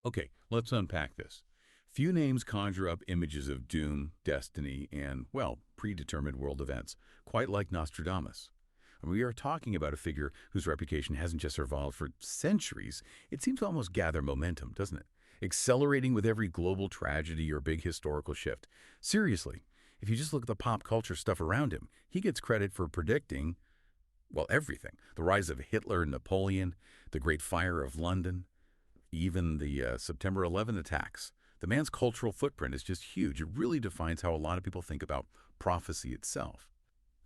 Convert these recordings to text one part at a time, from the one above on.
Okay, let's unpack this. Few names conjure up images of doom, destiny, and, well, predetermined world events, quite like Nostradamus. And we are talking about a figure whose reputation hasn't just survived for centuries, it seems to almost gather momentum, doesn't it? Accelerating with every global tragedy or big historical shift. Seriously, if you just look at the pop culture stuff around him, he gets credit for predicting, well, everything. The rise of Hitler and Napoleon, the Great Fire of London, even the September 11th attacks. The man's cultural footprint is just huge. It really defines how a lot of people think about prophecy itself.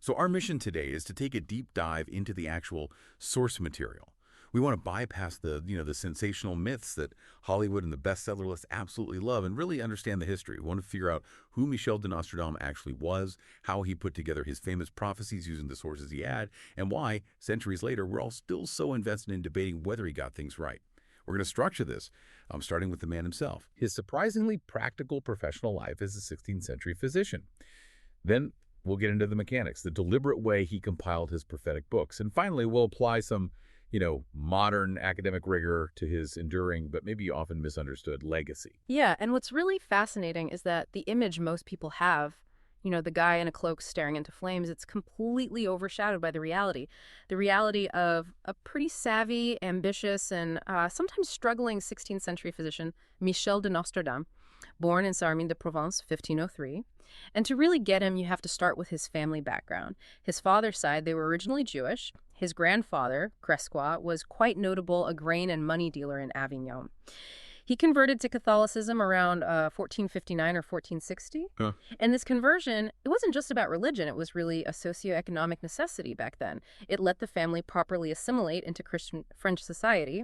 So our mission today is to take a deep dive into the actual source material. We want to bypass the sensational myths that Hollywood and the bestseller lists absolutely love and really understand the history. We want to figure out who Michel de Nostradamus actually was, how he put together his famous prophecies using the sources he had, and why, centuries later, we're all still so invested in debating whether he got things right. We're going to structure this, starting with the man himself. His surprisingly practical professional life as a 16th century physician. Then we'll get into the mechanics, the deliberate way he compiled his prophetic books. And finally, we'll apply some, modern academic rigor to his enduring but maybe often misunderstood legacy. Yeah, and what's really fascinating is that the image most people have, the guy in a cloak staring into flames, it's completely overshadowed by the reality. The reality of a pretty savvy, ambitious, and sometimes struggling 16th century physician, Michel de Nostradamus, born in Sarreguemines-de-Provence, 1503. And to really get him, you have to start with his family background. His father's side, they were originally Jewish. His grandfather, Cresqua, was quite notable, a grain and money dealer in Avignon. He converted to Catholicism around 1459 or 1460. Huh. And this conversion, it wasn't just about religion. It was really a socioeconomic necessity back then. It let the family properly assimilate into Christian French society.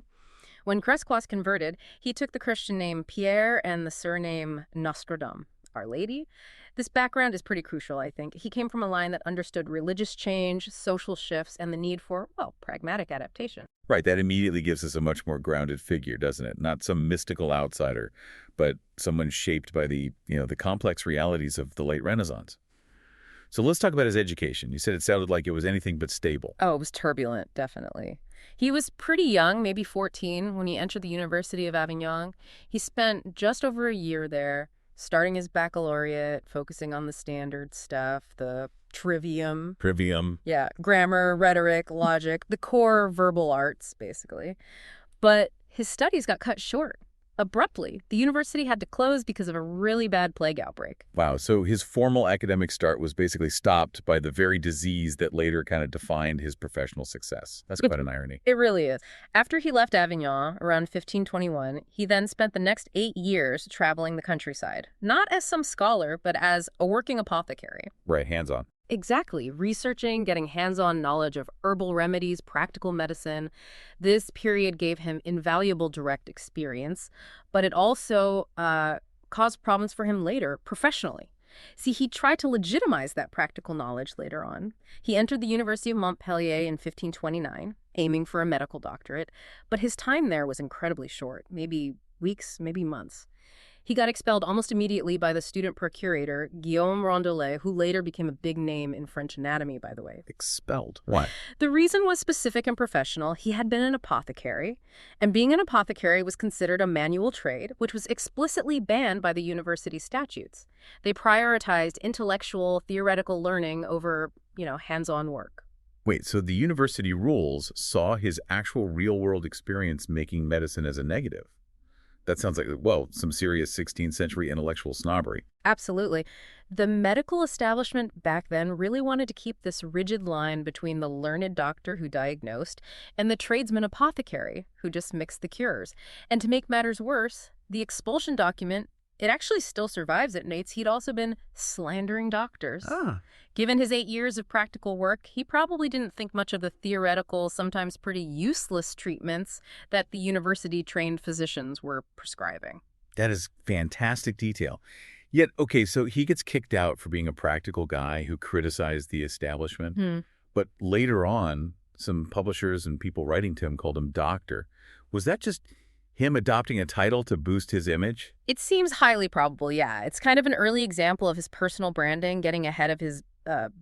When Cresqua converted, he took the Christian name Pierre and the surname Nostradamus, Our Lady. This background is pretty crucial, I think. He came from a line that understood religious change, social shifts, and the need for, pragmatic adaptation. Right, that immediately gives us a much more grounded figure, doesn't it? Not some mystical outsider, but someone shaped by the complex realities of the late Renaissance. So let's talk about his education. You said it sounded like it was anything but stable. Oh, it was turbulent, definitely. He was pretty young, maybe 14, when he entered the University of Avignon. He spent just over a year there, starting his baccalaureate, focusing on the standard stuff, the trivium. Yeah, grammar, rhetoric, logic, the core verbal arts, basically. But his studies got cut short. Abruptly, the university had to close because of a really bad plague outbreak. Wow, so his formal academic start was basically stopped by the very disease that later kind of defined his professional success. That's quite an irony. It really is. After he left Avignon around 1521, he then spent the next 8 years traveling the countryside, not as some scholar, but as a working apothecary. Right, hands-on. Exactly. Researching, getting hands-on knowledge of herbal remedies, practical medicine. This period gave him invaluable direct experience, but it also caused problems for him later, professionally. See, he tried to legitimize that practical knowledge later on. He entered the University of Montpellier in 1529, aiming for a medical doctorate, but his time there was incredibly short, maybe weeks, maybe months. He got expelled almost immediately by the student procurator, Guillaume Rondelet, who later became a big name in French anatomy, by the way. Expelled? Why? The reason was specific and professional. He had been an apothecary, and being an apothecary was considered a manual trade, which was explicitly banned by the university statutes. They prioritized intellectual, theoretical learning over, hands-on work. Wait, so the university rules saw his actual real-world experience making medicine as a negative? That sounds like, some serious 16th century intellectual snobbery. Absolutely. The medical establishment back then really wanted to keep this rigid line between the learned doctor who diagnosed and the tradesman apothecary who just mixed the cures. And to make matters worse, the expulsion document, it actually still survives. It notes he'd also been slandering doctors. Given his 8 years of practical work, he probably didn't think much of the theoretical, sometimes pretty useless treatments that the university-trained physicians were prescribing. That is fantastic detail. Yet, okay, so he gets kicked out for being a practical guy who criticized the establishment. But later on, some publishers and people writing to him called him doctor. Was that just him adopting a title to boost his image? It seems highly probable, yeah. It's kind of an early example of his personal branding, getting ahead of his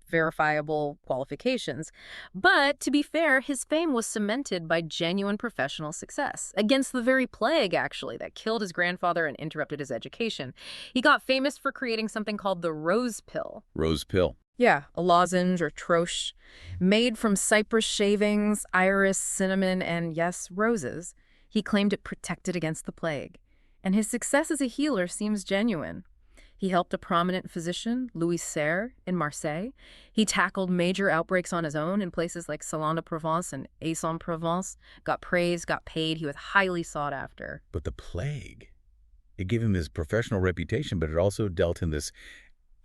verifiable qualifications. But to be fair, his fame was cemented by genuine professional success, against the very plague, actually, that killed his grandfather and interrupted his education. He got famous for creating something called the rose pill. Rose pill. Yeah, a lozenge or troche made from cypress shavings, iris, cinnamon, and yes, roses. He claimed it protected against the plague. And his success as a healer seems genuine. He helped a prominent physician, Louis Seer, in Marseille. He tackled major outbreaks on his own in places like Salon-de-Provence and Aix-en-Provence, got praised, got paid. He was highly sought after. But the plague, it gave him his professional reputation, but it also dealt him this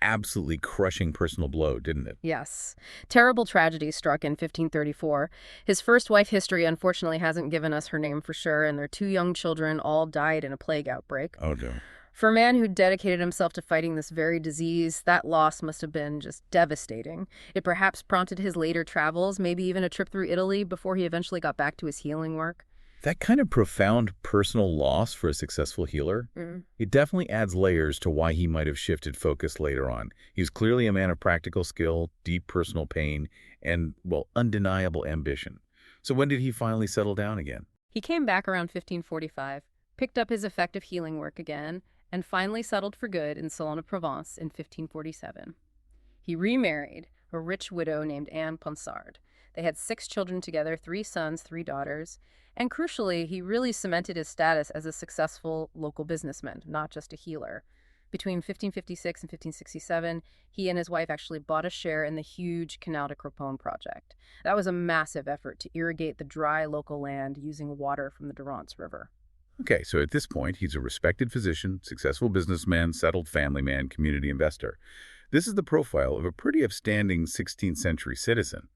absolutely crushing personal blow, didn't it? Yes. Terrible tragedy struck in 1534. His first wife history unfortunately hasn't given us her name for sure, and their 2 young children all died in a plague outbreak. Oh, no. For a man who dedicated himself to fighting this very disease, that loss must have been just devastating. It perhaps prompted his later travels, maybe even a trip through Italy before he eventually got back to his healing work. That kind of profound personal loss for a successful healer, it definitely adds layers to why he might have shifted focus later on. He was clearly a man of practical skill, deep personal pain, and, well, undeniable ambition. So when did he finally settle down again? He came back around 1545, picked up his effective healing work again, and finally settled for good in Salon-de-Provence in 1547. He remarried a rich widow named Anne Ponsard. They had 6 children together, 3 sons, 3 daughters, and crucially, he really cemented his status as a successful local businessman, not just a healer. Between 1556 and 1567, he and his wife actually bought a share in the huge Canal de Cropon project. That was a massive effort to irrigate the dry local land using water from the Durance River. Okay, so at this point, he's a respected physician, successful businessman, settled family man, community investor. This is the profile of a pretty upstanding 16th century citizen.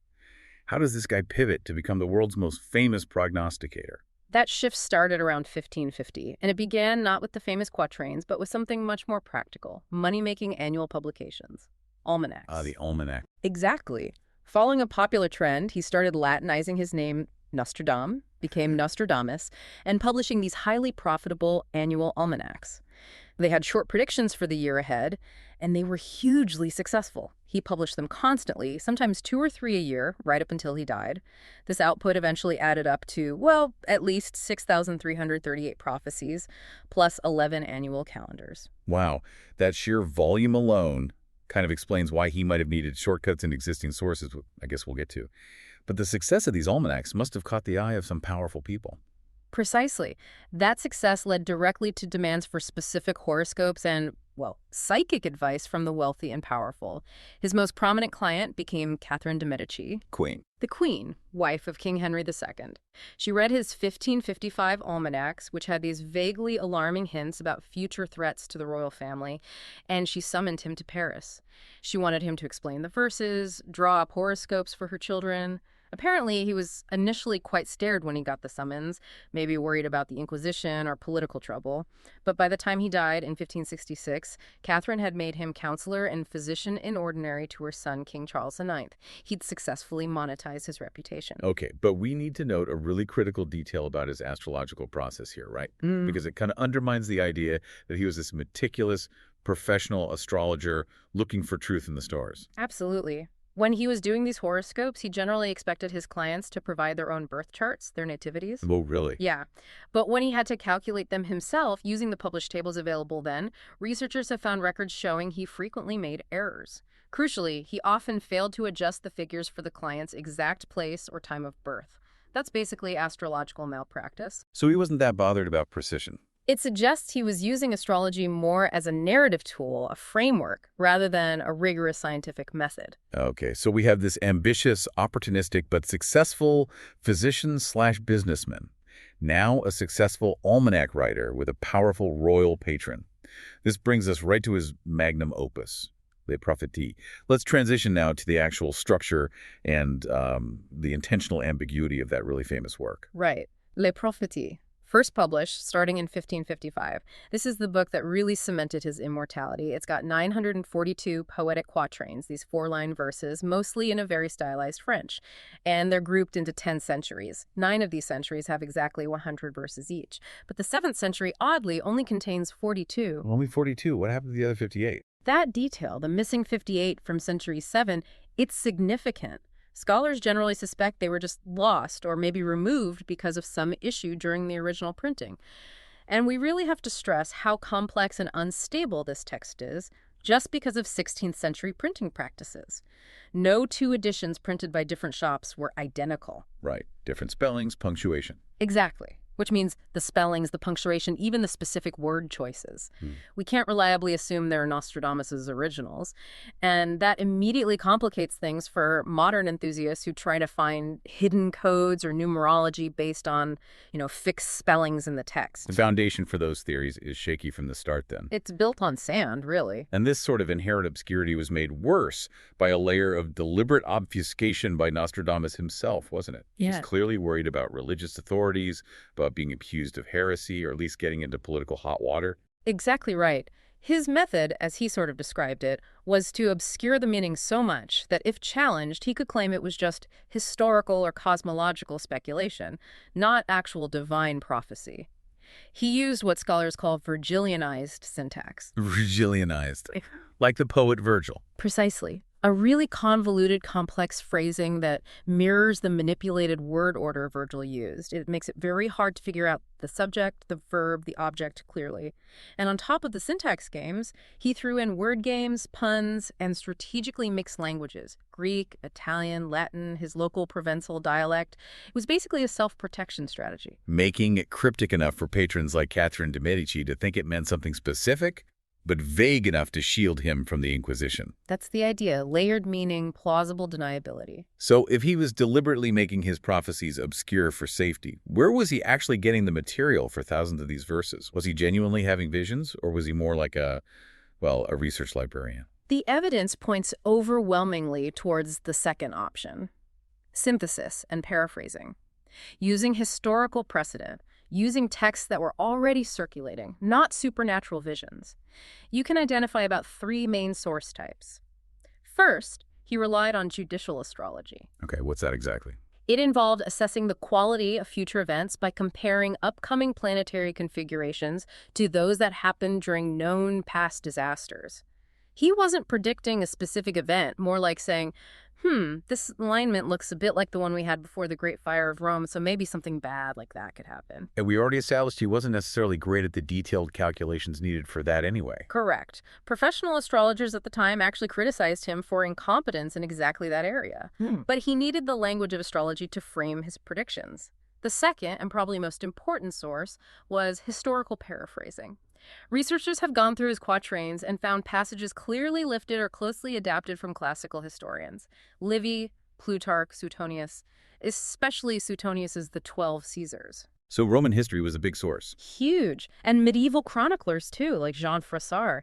How does this guy pivot to become the world's most famous prognosticator? That shift started around 1550, and it began not with the famous quatrains, but with something much more practical, money-making annual publications, almanacs. The almanac. Exactly. Following a popular trend, he started Latinizing his name Nostradamus, became Nostradamus, and publishing these highly profitable annual almanacs. They had short predictions for the year ahead, and they were hugely successful. He published them constantly, sometimes 2 or 3 a year, right up until he died. This output eventually added up to, well, at least 6,338 prophecies, plus 11 annual calendars. Wow, that sheer volume alone kind of explains why he might have needed shortcuts in existing sources, I guess we'll get to. But the success of these almanacs must have caught the eye of some powerful people. Precisely. That success led directly to demands for specific horoscopes and, well, psychic advice from the wealthy and powerful. His most prominent client became Catherine de' Medici, Queen. the Queen, wife of King Henry II. She read his 1555 almanacs, which had these vaguely alarming hints about future threats to the royal family, and she summoned him to Paris. She wanted him to explain the verses, draw up horoscopes for her children. Apparently, he was initially quite scared when he got the summons, maybe worried about the Inquisition or political trouble. But by the time he died in 1566, Catherine had made him counselor and physician in ordinary to her son, King Charles IX. He'd successfully monetized his reputation. Okay, but we need to note a really critical detail about his astrological process here, right? Because it kind of undermines the idea that he was this meticulous, professional astrologer looking for truth in the stars. Absolutely. When he was doing these horoscopes, he generally expected his clients to provide their own birth charts, their nativities. Oh, really? Yeah. But when he had to calculate them himself using the published tables available then, researchers have found records showing he frequently made errors. Crucially, he often failed to adjust the figures for the client's exact place or time of birth. That's basically astrological malpractice. So he wasn't that bothered about precision. It suggests he was using astrology more as a narrative tool, a framework, rather than a rigorous scientific method. Okay, so we have this ambitious, opportunistic, but successful physician/businessman. Now a successful almanac writer with a powerful royal patron. This brings us right to his magnum opus, Les Prophéties. Let's transition now to the actual structure and the intentional ambiguity of that really famous work. Right. Les Prophéties. First published, starting in 1555. This is the book that really cemented his immortality. It's got 942 poetic quatrains, these 4-line verses, mostly in a very stylized French. And they're grouped into 10 centuries. 9 of these centuries have exactly 100 verses each. But the 7th century, oddly, only contains 42. Only 42. What happened to the other 58? That detail, the missing 58 from century 7, it's significant. Scholars generally suspect they were just lost or maybe removed because of some issue during the original printing. And we really have to stress how complex and unstable this text is just because of 16th century printing practices. No two editions printed by different shops were identical. Right. Different spellings, punctuation. Exactly. Which means the spellings, the punctuation, even the specific word choices. We can't reliably assume they're Nostradamus's originals. And that immediately complicates things for modern enthusiasts who try to find hidden codes or numerology based on, fixed spellings in the text. The foundation for those theories is shaky from the start then. It's built on sand, really. And this sort of inherent obscurity was made worse by a layer of deliberate obfuscation by Nostradamus himself, wasn't it? Yeah. He's clearly worried about religious authorities, about being accused of heresy, or at least getting into political hot water. Exactly right. His method, as he sort of described it, was to obscure the meaning so much that if challenged, he could claim it was just historical or cosmological speculation, not actual divine prophecy. He used what scholars call Virgilianized syntax. Virgilianized. Like the poet Virgil. Precisely. A really convoluted, complex phrasing that mirrors the manipulated word order Virgil used. It makes it very hard to figure out the subject, the verb, the object clearly. And on top of the syntax games, he threw in word games, puns, and strategically mixed languages. Greek, Italian, Latin, his local Provençal dialect. It was basically a self-protection strategy. Making it cryptic enough for patrons like Catherine de' Medici to think it meant something specific, but vague enough to shield him from the Inquisition. That's the idea. Layered meaning, plausible deniability. So if he was deliberately making his prophecies obscure for safety, where was he actually getting the material for thousands of these verses? Was he genuinely having visions, or was he more like a research librarian? The evidence points overwhelmingly towards the second option. Synthesis and paraphrasing. Using historical precedent, using texts that were already circulating, not supernatural visions. You can identify about 3 main source types. First, he relied on judicial astrology. Okay, what's that exactly? It involved assessing the quality of future events by comparing upcoming planetary configurations to those that happened during known past disasters. He wasn't predicting a specific event, more like saying, this alignment looks a bit like the one we had before the Great Fire of Rome, so maybe something bad like that could happen. And we already established he wasn't necessarily great at the detailed calculations needed for that anyway. Correct. Professional astrologers at the time actually criticized him for incompetence in exactly that area. But he needed the language of astrology to frame his predictions. The second, and probably most important source, was historical paraphrasing. Researchers have gone through his quatrains and found passages clearly lifted or closely adapted from classical historians. Livy, Plutarch, Suetonius, especially Suetonius's The 12 Caesars. So Roman history was a big source. Huge. And medieval chroniclers, too, like Jean Froissart.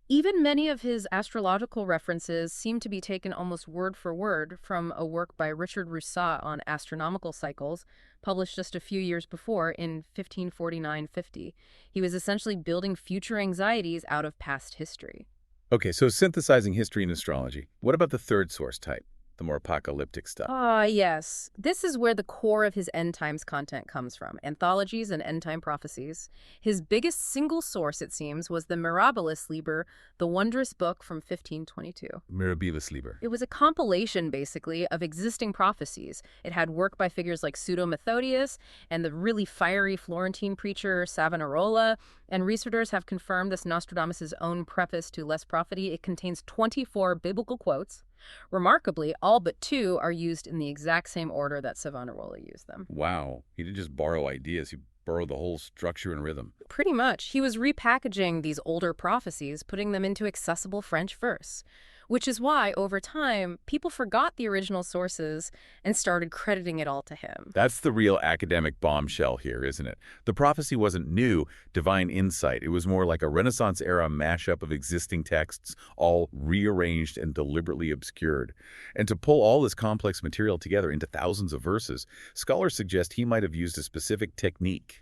Even many of his astrological references seem to be taken almost word for word from a work by Richard Rousseau on astronomical cycles, published just a few years before in 1549-50. He was essentially building future anxieties out of past history. Okay, so synthesizing history and astrology. What about the third source type, the more apocalyptic stuff? Yes. This is where the core of his end times content comes from, anthologies and end time prophecies. His biggest single source, it seems, was the Mirabilis Liber, the wondrous book from 1522. Mirabilis Liber. It was a compilation, basically, of existing prophecies. It had work by figures like Pseudo-Methodius and the really fiery Florentine preacher Savonarola, and researchers have confirmed this Nostradamus' own preface to Les Prophéties. It contains 24 biblical quotes. Remarkably, all but 2 are used in the exact same order that Savonarola used them. Wow. He didn't just borrow ideas, he borrowed the whole structure and rhythm. Pretty much. He was repackaging these older prophecies, putting them into accessible French verse. Which is why, over time, people forgot the original sources and started crediting it all to him. That's the real academic bombshell here, isn't it? The prophecy wasn't new, divine insight. It was more like a Renaissance-era mashup of existing texts, all rearranged and deliberately obscured. And to pull all this complex material together into thousands of verses, scholars suggest he might have used a specific technique.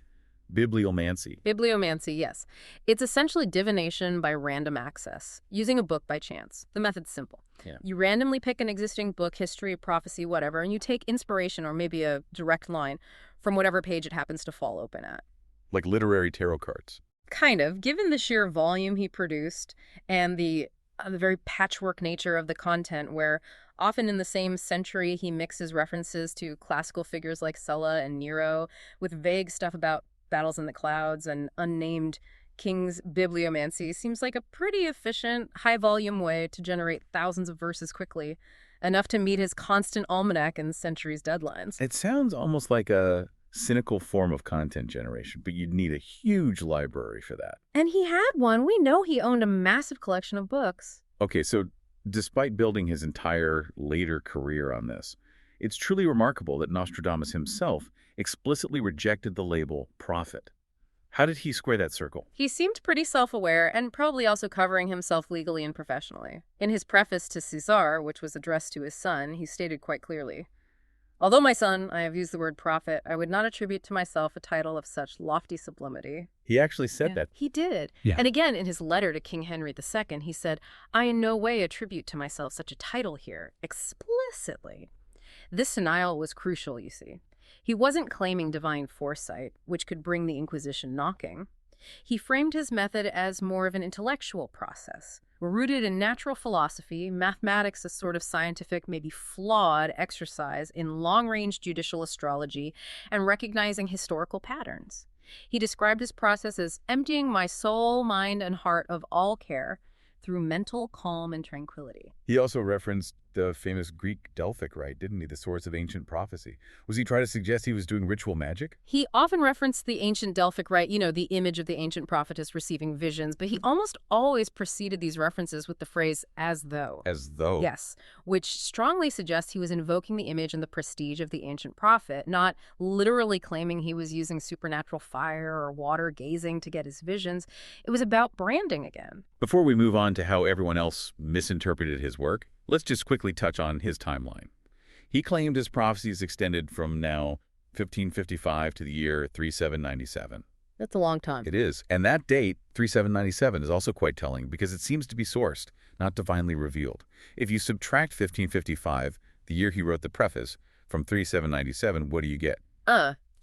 Bibliomancy. Bibliomancy, yes. It's essentially divination by random access, using a book by chance. The method's simple. Yeah. You randomly pick an existing book, history, prophecy, whatever, and you take inspiration or maybe a direct line from whatever page it happens to fall open at. Like literary tarot cards. Kind of. Given the sheer volume he produced and the the very patchwork nature of the content, where often in the same century he mixes references to classical figures like Sulla and Nero with vague stuff about battles in the clouds and unnamed king's bibliomancy. Seems like a pretty efficient, high-volume way to generate thousands of verses quickly, enough to meet his constant almanac and centuries deadlines. It sounds almost like a cynical form of content generation, but you'd need a huge library for that. And he had one. We know he owned a massive collection of books. Okay, so despite building his entire later career on this, it's truly remarkable that Nostradamus himself explicitly rejected the label prophet. How did he square that circle? He seemed pretty self-aware and probably also covering himself legally and professionally. In his preface to Caesar, which was addressed to his son, he stated quite clearly, "Although, my son, I have used the word prophet, I would not attribute to myself a title of such lofty sublimity." He actually said that. He did. Yeah. And again, in his letter to King Henry II, he said, "I in no way attribute to myself such a title here," explicitly. This denial was crucial, you see. He wasn't claiming divine foresight, which could bring the Inquisition knocking. He framed his method as more of an intellectual process, rooted in natural philosophy, mathematics, a sort of scientific, maybe flawed exercise in long-range judicial astrology, and recognizing historical patterns. He described his process as emptying my soul, mind, and heart of all care through mental calm and tranquility. He also referenced the famous Greek Delphic rite, didn't he? The source of ancient prophecy. Was he trying to suggest he was doing ritual magic? He often referenced the ancient Delphic rite, the image of the ancient prophetess receiving visions, but he almost always preceded these references with the phrase, "as though." As though. Yes, which strongly suggests he was invoking the image and the prestige of the ancient prophet, not literally claiming he was using supernatural fire or water gazing to get his visions. It was about branding again. Before we move on to how everyone else misinterpreted his work, let's just quickly touch on his timeline. He claimed his prophecies extended from now 1555 to the year 3797. That's a long time. It is. And that date, 3797, is also quite telling because it seems to be sourced, not divinely revealed. If you subtract 1555, the year he wrote the preface, from 3797, what do you get?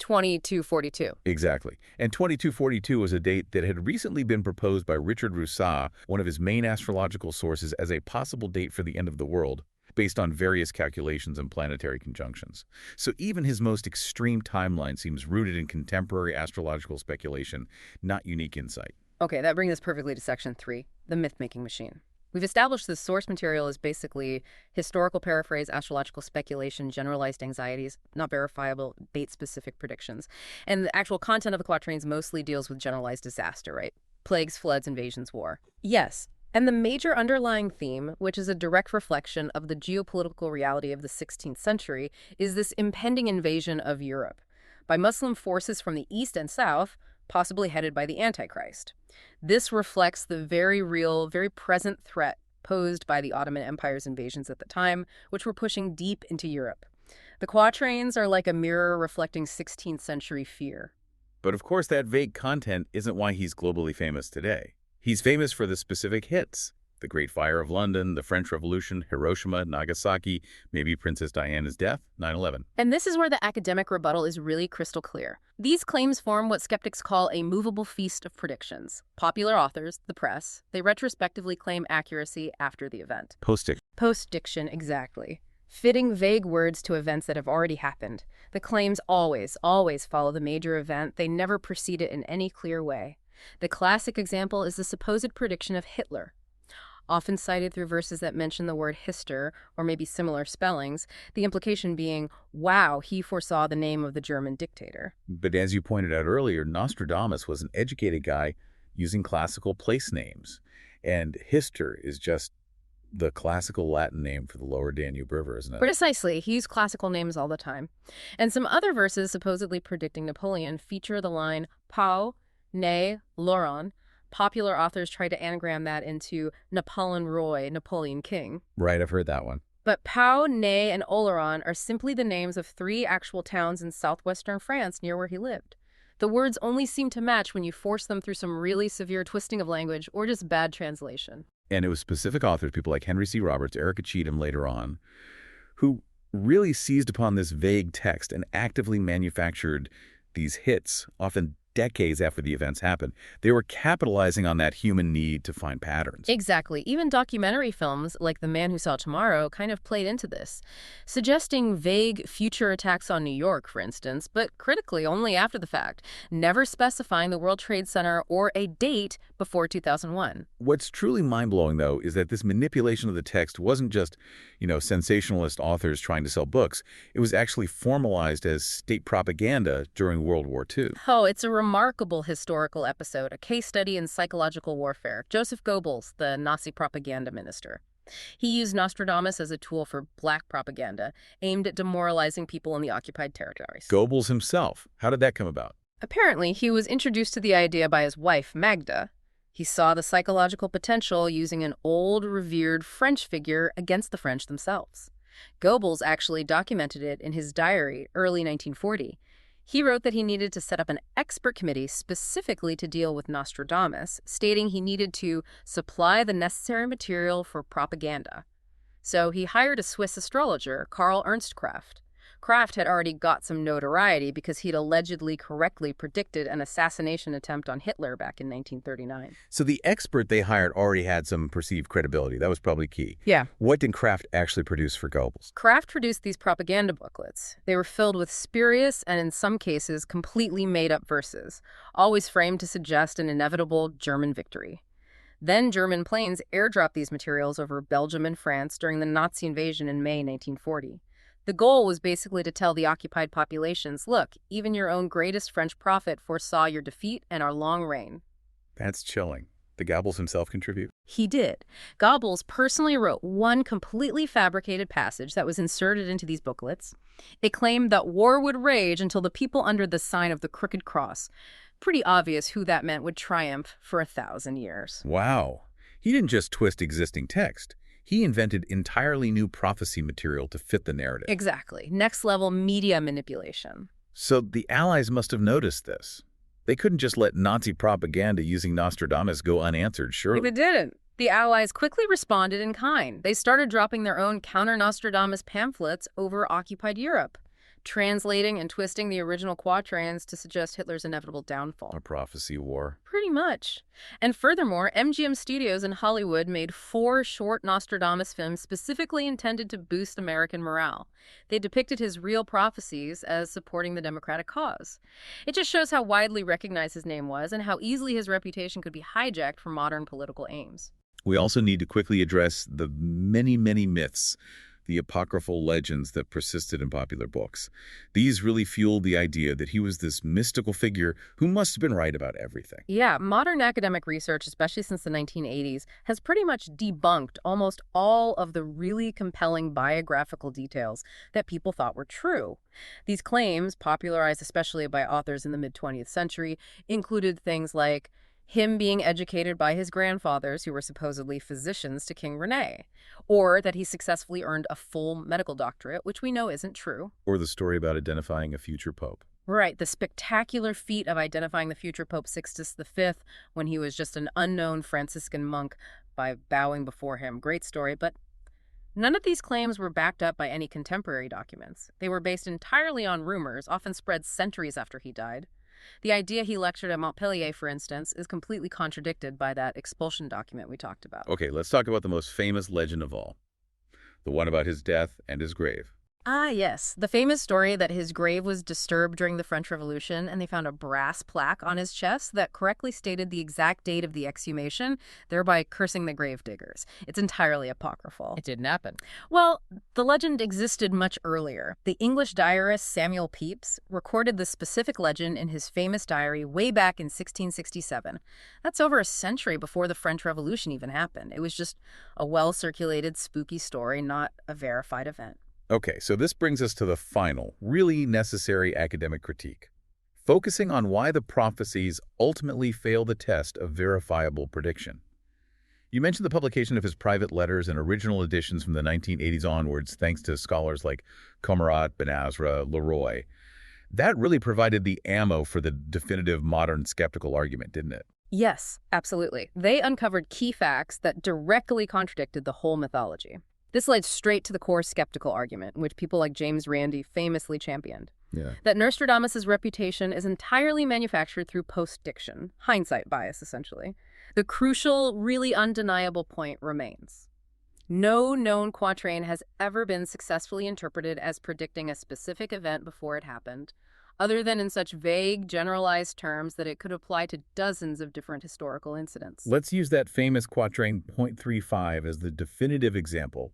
2242. Exactly. And 2242 was a date that had recently been proposed by Richard Rousseau, one of his main astrological sources, as a possible date for the end of the world, based on various calculations and planetary conjunctions. So even his most extreme timeline seems rooted in contemporary astrological speculation, not unique insight. Okay, that brings us perfectly to section 3, the myth-making machine. We've established the source material is basically historical paraphrase, astrological speculation, generalized anxieties, not verifiable, date-specific predictions. And the actual content of the quatrains mostly deals with generalized disaster, right? Plagues, floods, invasions, war. Yes. And the major underlying theme, which is a direct reflection of the geopolitical reality of the 16th century, is this impending invasion of Europe by Muslim forces from the east and south, possibly headed by the Antichrist. This reflects the very real, very present threat posed by the Ottoman Empire's invasions at the time, which were pushing deep into Europe. The quatrains are like a mirror reflecting 16th century fear. But of course, that vague content isn't why he's globally famous today. He's famous for the specific hits. The Great Fire of London, the French Revolution, Hiroshima, Nagasaki, maybe Princess Diana's death, 9/11. And this is where the academic rebuttal is really crystal clear. These claims form what skeptics call a movable feast of predictions. Popular authors, the press, they retrospectively claim accuracy after the event. Post-diction. Post-diction, exactly. Fitting vague words to events that have already happened. The claims always follow the major event. They never precede it in any clear way. The classic example is the supposed prediction of Hitler. Often cited through verses that mention the word hister, or maybe similar spellings, the implication being, wow, he foresaw the name of the German dictator. But as you pointed out earlier, Nostradamus was an educated guy using classical place names. And hister is just the classical Latin name for the lower Danube River, isn't it? Precisely. He used classical names all the time. And some other verses supposedly predicting Napoleon feature the line, pau, ne, loron. Popular authors try to anagram that into Napoleon Roy, Napoleon King. Right, I've heard that one. But Pau, Ney, and Oleron are simply the names of 3 actual towns in southwestern France near where he lived. The words only seem to match when you force them through some really severe twisting of language or just bad translation. And it was specific authors, people like Henry C. Roberts, Erica Cheatham later on, who really seized upon this vague text and actively manufactured these hits, often decades after the events happened. They were capitalizing on that human need to find patterns. Exactly. Even documentary films like The Man Who Saw Tomorrow kind of played into this, suggesting vague future attacks on New York, for instance, but critically only after the fact, never specifying the World Trade Center or a date before 2001. What's truly mind-blowing, though, is that this manipulation of the text wasn't just, sensationalist authors trying to sell books. It was actually formalized as state propaganda during World War II. Oh, it's a remarkable historical episode, a case study in psychological warfare. Joseph Goebbels, the Nazi propaganda minister. He used Nostradamus as a tool for black propaganda, aimed at demoralizing people in the occupied territories. Goebbels himself. How did that come about? Apparently, he was introduced to the idea by his wife, Magda. He saw the psychological potential using an old, revered French figure against the French themselves. Goebbels actually documented it in his diary, early 1940. He wrote that he needed to set up an expert committee specifically to deal with Nostradamus, stating he needed to supply the necessary material for propaganda. So he hired a Swiss astrologer, Karl Ernst Kraft. Kraft had already got some notoriety because he'd allegedly correctly predicted an assassination attempt on Hitler back in 1939. So the expert they hired already had some perceived credibility. That was probably key. Yeah. What did Kraft actually produce for Goebbels? Kraft produced these propaganda booklets. They were filled with spurious and, in some cases, completely made-up verses, always framed to suggest an inevitable German victory. Then German planes airdropped these materials over Belgium and France during the Nazi invasion in May 1940. The goal was basically to tell the occupied populations, look, even your own greatest French prophet foresaw your defeat and our long reign. That's chilling. Did Goebbels himself contribute? He did. Goebbels personally wrote one completely fabricated passage that was inserted into these booklets. It claimed that war would rage until the people under the sign of the crooked cross. Pretty obvious who that meant would triumph for 1,000 years. Wow. He didn't just twist existing text. He invented entirely new prophecy material to fit the narrative. Exactly. Next-level media manipulation. So the Allies must have noticed this. They couldn't just let Nazi propaganda using Nostradamus go unanswered, surely. They didn't. The Allies quickly responded in kind. They started dropping their own counter-Nostradamus pamphlets over occupied Europe, translating and twisting the original quatrains to suggest Hitler's inevitable downfall. A prophecy war. Pretty much. And furthermore, MGM Studios in Hollywood made 4 short Nostradamus films specifically intended to boost American morale. They depicted his real prophecies as supporting the democratic cause. It just shows how widely recognized his name was and how easily his reputation could be hijacked for modern political aims. We also need to quickly address the many, many myths, the apocryphal legends that persisted in popular books. These really fueled the idea that he was this mystical figure who must have been right about everything. Yeah, modern academic research, especially since the 1980s, has pretty much debunked almost all of the really compelling biographical details that people thought were true. These claims, popularized especially by authors in the mid-20th century, included things like him being educated by his grandfathers, who were supposedly physicians to King Rene, or that he successfully earned a full medical doctorate, which we know isn't true. Or the story about identifying a future pope. Right, the spectacular feat of identifying the future Pope Sixtus V when he was just an unknown Franciscan monk by bowing before him. Great story, but none of these claims were backed up by any contemporary documents. They were based entirely on rumors, often spread centuries after he died. The idea he lectured at Montpellier, for instance, is completely contradicted by that expulsion document we talked about. Okay, let's talk about the most famous legend of all. The one about his death and his grave. Ah, yes. The famous story that his grave was disturbed during the French Revolution and they found a brass plaque on his chest that correctly stated the exact date of the exhumation, thereby cursing the grave diggers. It's entirely apocryphal. It didn't happen. Well, the legend existed much earlier. The English diarist Samuel Pepys recorded the specific legend in his famous diary way back in 1667. That's over a century before the French Revolution even happened. It was just a well-circulated, spooky story, not a verified event. Okay, so this brings us to the final, really necessary academic critique, focusing on why the prophecies ultimately fail the test of verifiable prediction. You mentioned the publication of his private letters and original editions from the 1980s onwards, thanks to scholars like Comarat, Ben-Azra, Leroy. That really provided the ammo for the definitive modern skeptical argument, didn't it? Yes, absolutely. They uncovered key facts that directly contradicted the whole mythology. This led straight to the core skeptical argument, which people like James Randi famously championed. Yeah. That Nostradamus' reputation is entirely manufactured through post-diction, hindsight bias, essentially. The crucial, really undeniable point remains. No known quatrain has ever been successfully interpreted as predicting a specific event before it happened, other than in such vague, generalized terms that it could apply to dozens of different historical incidents. Let's use that famous quatrain .35 as the definitive example,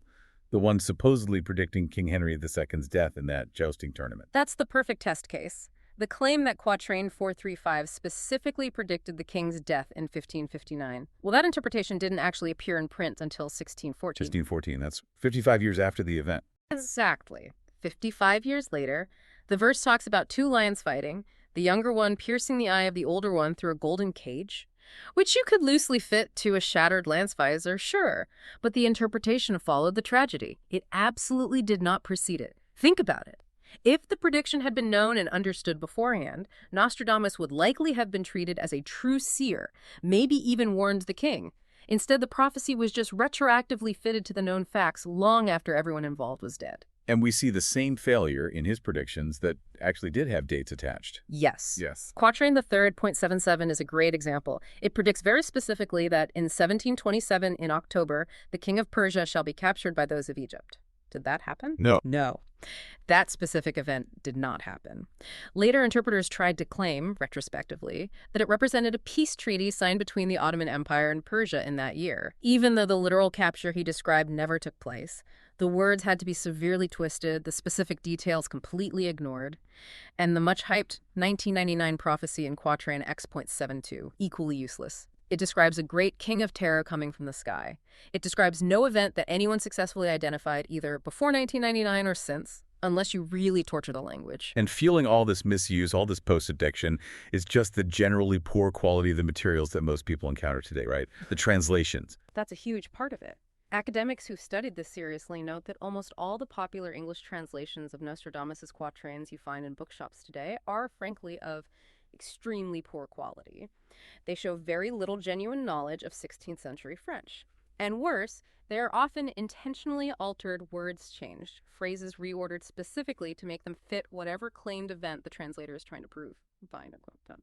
the one supposedly predicting King Henry II's death in that jousting tournament. That's the perfect test case. The claim that quatrain 435 specifically predicted the king's death in 1559. Well, that interpretation didn't actually appear in print until 1614. 1614, that's 55 years after the event. Exactly. 55 years later, the verse talks about two lions fighting, the younger one piercing the eye of the older one through a golden cage, which you could loosely fit to a shattered lance visor, sure, but the interpretation followed the tragedy. It absolutely did not precede it. Think about it. If the prediction had been known and understood beforehand, Nostradamus would likely have been treated as a true seer, maybe even warned the king. Instead, the prophecy was just retroactively fitted to the known facts long after everyone involved was dead. And we see the same failure in his predictions that actually did have dates attached. Yes. Yes. Quatrain the third, .77, is a great example. It predicts very specifically that in 1727 in October, the king of Persia shall be captured by those of Egypt. Did that happen? No. No. That specific event did not happen. Later interpreters tried to claim, retrospectively, that it represented a peace treaty signed between the Ottoman Empire and Persia in that year. Even though the literal capture he described never took place, the words had to be severely twisted, the specific details completely ignored, and the much-hyped 1999 prophecy in Quatrain X.72, equally useless. It describes a great king of terror coming from the sky. It describes no event that anyone successfully identified either before 1999 or since, unless you really torture the language. And fueling all this misuse, all this post-addiction, is just the generally poor quality of the materials that most people encounter today, right? The translations. That's a huge part of it. Academics who've studied this seriously note that almost all the popular English translations of Nostradamus' quatrains you find in bookshops today are, frankly, of extremely poor quality. They show very little genuine knowledge of 16th century French. And worse, they are often intentionally altered, words changed, phrases reordered specifically to make them fit whatever claimed event the translator is trying to prove. Fine, done.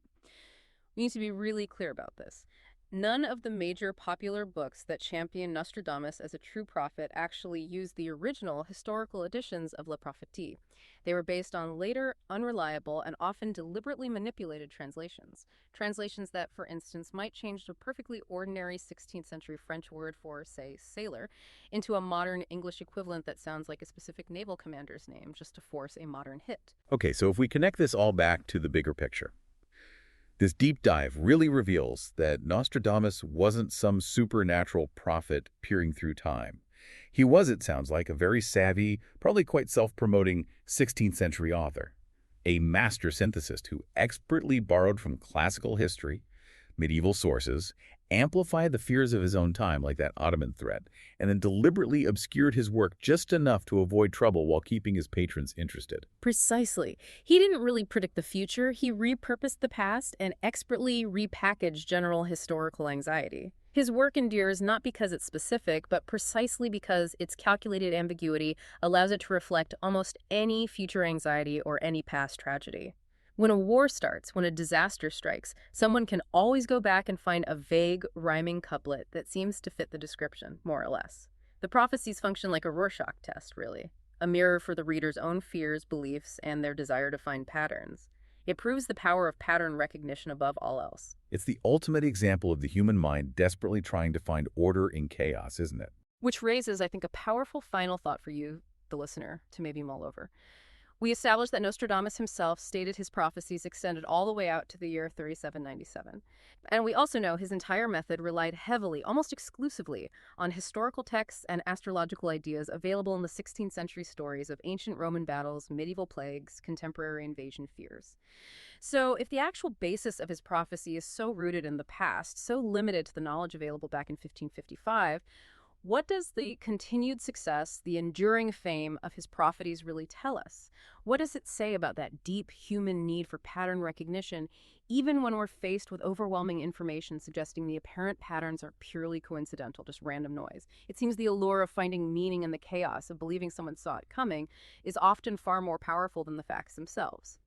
We need to be really clear about this. None of the major popular books that champion Nostradamus as a true prophet actually used the original historical editions of Les Prophéties. They were based on later, unreliable, and often deliberately manipulated translations. Translations that, for instance, might change the perfectly ordinary 16th century French word for, say, sailor, into a modern English equivalent that sounds like a specific naval commander's name, just to force a modern hit. Okay, so if we connect this all back to the bigger picture, this deep dive really reveals that Nostradamus wasn't some supernatural prophet peering through time. He was, it sounds like, a very savvy, probably quite self-promoting 16th century author, a master synthesist who expertly borrowed from classical history, medieval sources, amplified the fears of his own time, like that Ottoman threat, and then deliberately obscured his work just enough to avoid trouble while keeping his patrons interested. Precisely. He didn't really predict the future. He repurposed the past and expertly repackaged general historical anxiety. His work endures not because it's specific, but precisely because its calculated ambiguity allows it to reflect almost any future anxiety or any past tragedy. When a war starts, when a disaster strikes, someone can always go back and find a vague, rhyming couplet that seems to fit the description, more or less. The prophecies function like a Rorschach test, really, a mirror for the reader's own fears, beliefs, and their desire to find patterns. It proves the power of pattern recognition above all else. It's the ultimate example of the human mind desperately trying to find order in chaos, isn't it? Which raises, I think, a powerful final thought for you, the listener, to maybe mull over. We established that Nostradamus himself stated his prophecies extended all the way out to the year 3797. And we also know his entire method relied heavily, almost exclusively, on historical texts and astrological ideas available in the 16th century stories of ancient Roman battles, medieval plagues, contemporary invasion fears. So if the actual basis of his prophecy is so rooted in the past, so limited to the knowledge available back in 1555, What does the continued success, the enduring fame of his prophecies really tell us? What does it say about that deep human need for pattern recognition, even when we're faced with overwhelming information suggesting the apparent patterns are purely coincidental, just random noise? It seems the allure of finding meaning in the chaos, of believing someone saw it coming, is often far more powerful than the facts themselves.